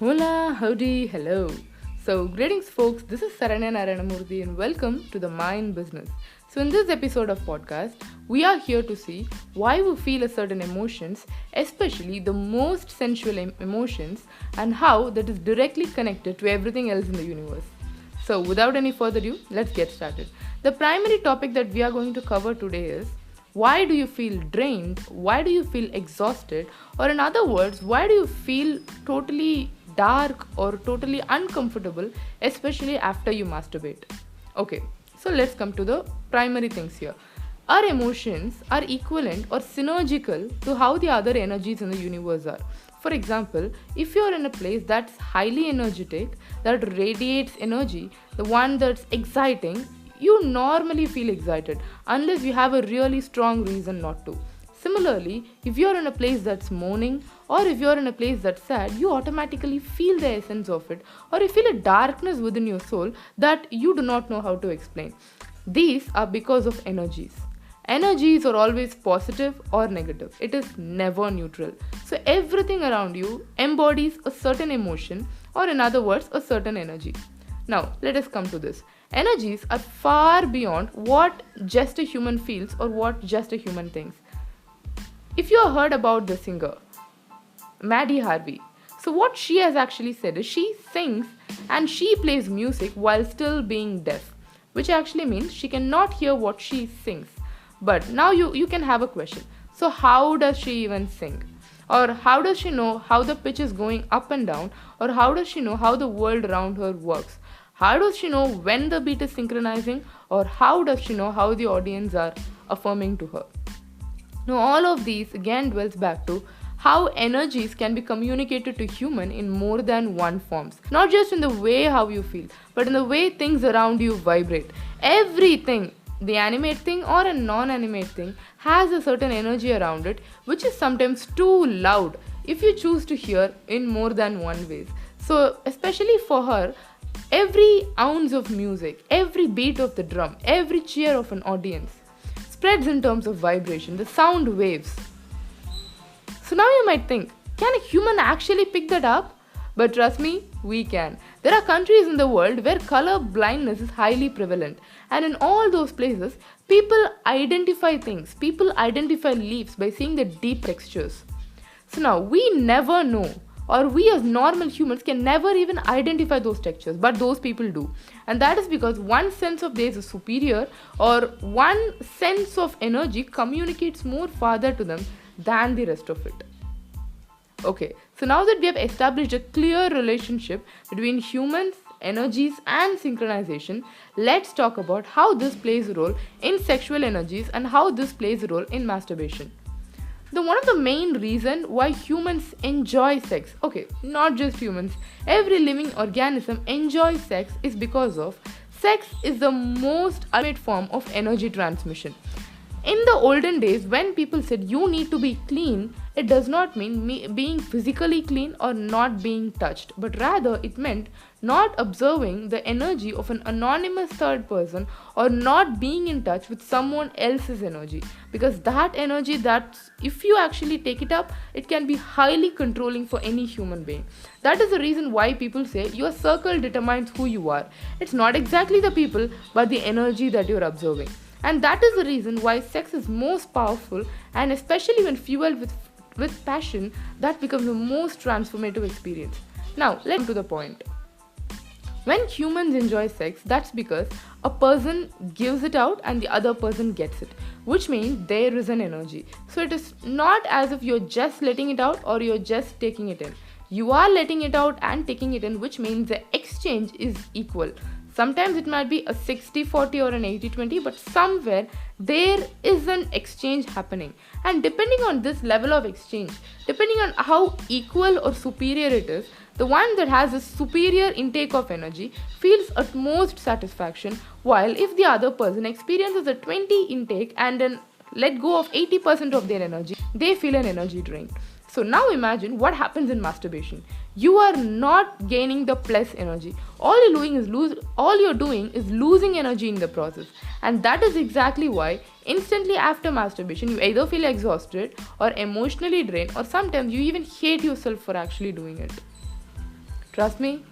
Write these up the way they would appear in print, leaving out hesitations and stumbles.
Hola, howdy, hello. So, greetings, folks. This is Saranya Narayanamurthy, and welcome to the Mind Business. So, in this episode of podcast, we are here to see why we feel a certain emotions, especially the most sensual emotions, and how that is directly connected to everything else in the universe. So, without any further ado, let's get started. The primary topic that we are going to cover today is why do you feel drained? Why do you feel exhausted? Or, in other words, why do you feel totally dark or totally uncomfortable, especially after you masturbate? Okay, so let's come to the primary things here. Our emotions are equivalent or synergical to how the other energies in the universe are. For example, if you're in a place that's highly energetic, that radiates energy, the one that's exciting, you normally feel excited unless you have a really strong reason not to. Similarly, if you're in a place that's mourning or if you're in a place that's sad, you automatically feel the essence of it, or you feel a darkness within your soul that you do not know how to explain. These are because of energies. Energies are always positive or negative, it is never neutral. So, everything around you embodies a certain emotion, or in other words, a certain energy. Now, let us come to this. Energies are far beyond what just a human feels or what just a human thinks. If you have heard about the singer, Maddie Harvey, so what she has actually said is she sings and she plays music while still being deaf, which actually means she cannot hear what she sings. But now you can have a question. So, how does she even sing? Or how does she know how the pitch is going up and down? Or how does she know how the world around her works? How does she know when the beat is synchronizing? Or how does she know how the audience are affirming to her? Now, all of these again dwells back to how energies can be communicated to human in more than one forms. Not just in the way how you feel, but in the way things around you vibrate. Everything, the animate thing or a non-animate thing, has a certain energy around it, which is sometimes too loud if you choose to hear in more than one ways. So, especially for her, every ounce of music, every beat of the drum, every cheer of an audience spreads in terms of vibration, the sound waves. So now you might think, can a human actually pick that up? But trust me, we can. There are countries in the world where color blindness is highly prevalent, and in all those places, people identify things, people identify leaves by seeing the deep textures. So now we never know, or we as normal humans can never even identify those textures, but those people do. And that is because one sense of theirs is superior, or one sense of energy communicates more farther to them than the rest of it. Okay, so now that we have established a clear relationship between humans, energies, and synchronization, let's talk about how this plays a role in sexual energies and how this plays a role in masturbation. One of the main reason why humans enjoy sex, okay, not just humans, every living organism enjoys sex is because of sex is the most ultimate form of energy transmission. In the olden days, when people said you need to be clean, it does not mean being physically clean or not being touched, but rather it meant not observing the energy of an anonymous third person or not being in touch with someone else's energy. Because that energy, that if you actually take it up, it can be highly controlling for any human being. That is the reason why people say your circle determines who you are. It's not exactly the people, but the energy that you're observing. And that is the reason why sex is most powerful, and especially when fueled with passion, that becomes the most transformative experience. Now, let's come to the point. When humans enjoy sex, that's because a person gives it out and the other person gets it, which means there is an energy. So it is not as if you're just letting it out or you're just taking it in. You are letting it out and taking it in, which means the exchange is equal. Sometimes it might be a 60-40 or an 80-20, but somewhere there is an exchange happening. And depending on this level of exchange, depending on how equal or superior it is, the one that has a superior intake of energy feels utmost satisfaction, while if the other person experiences a 20 intake and then let go of 80% of their energy, they feel an energy drain. So now imagine what happens in masturbation. You are not gaining the plus energy. All you're doing is losing energy in the process. And that is exactly why instantly after masturbation you either feel exhausted or emotionally drained, or sometimes you even hate yourself for actually doing it. Trust me,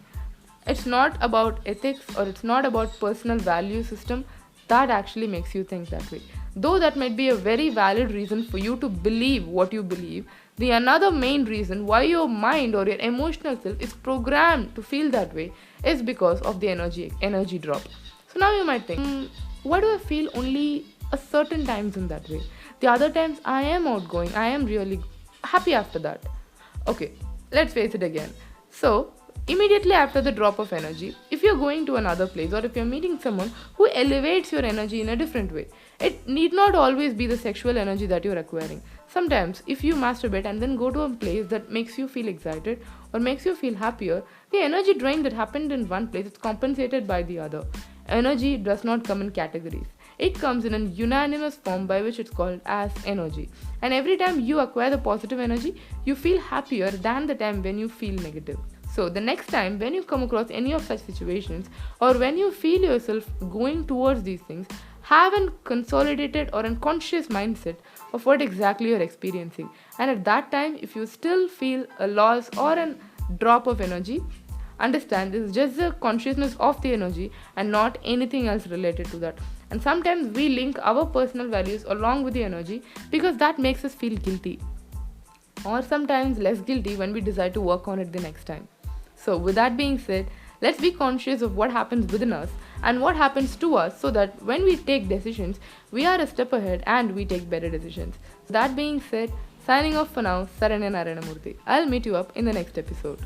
it's not about ethics or it's not about personal value system that actually makes you think that way. Though that might be a very valid reason for you to believe what you believe, the another main reason why your mind or your emotional self is programmed to feel that way is because of the energy drop. So now you might think, why do I feel only a certain times in that way? The other times I am outgoing, I am really happy after that. Okay, let's face it again. So, immediately after the drop of energy, if you're going to another place or if you're meeting someone who elevates your energy in a different way, it need not always be the sexual energy that you're acquiring. Sometimes, if you masturbate and then go to a place that makes you feel excited or makes you feel happier, the energy drain that happened in one place is compensated by the other. Energy does not come in categories. It comes in a unanimous form by which it's called as energy. And every time you acquire the positive energy, you feel happier than the time when you feel negative. So the next time when you come across any of such situations or when you feel yourself going towards these things, have a consolidated or unconscious mindset of what exactly you're experiencing. And at that time, if you still feel a loss or a drop of energy, understand this is just the consciousness of the energy and not anything else related to that. And sometimes we link our personal values along with the energy because that makes us feel guilty, or sometimes less guilty when we decide to work on it the next time. So with that being said, let's be conscious of what happens within us and what happens to us so that when we take decisions, we are a step ahead and we take better decisions. So that being said, signing off for now, Saranyan Naranamurthy. I'll meet you up in the next episode.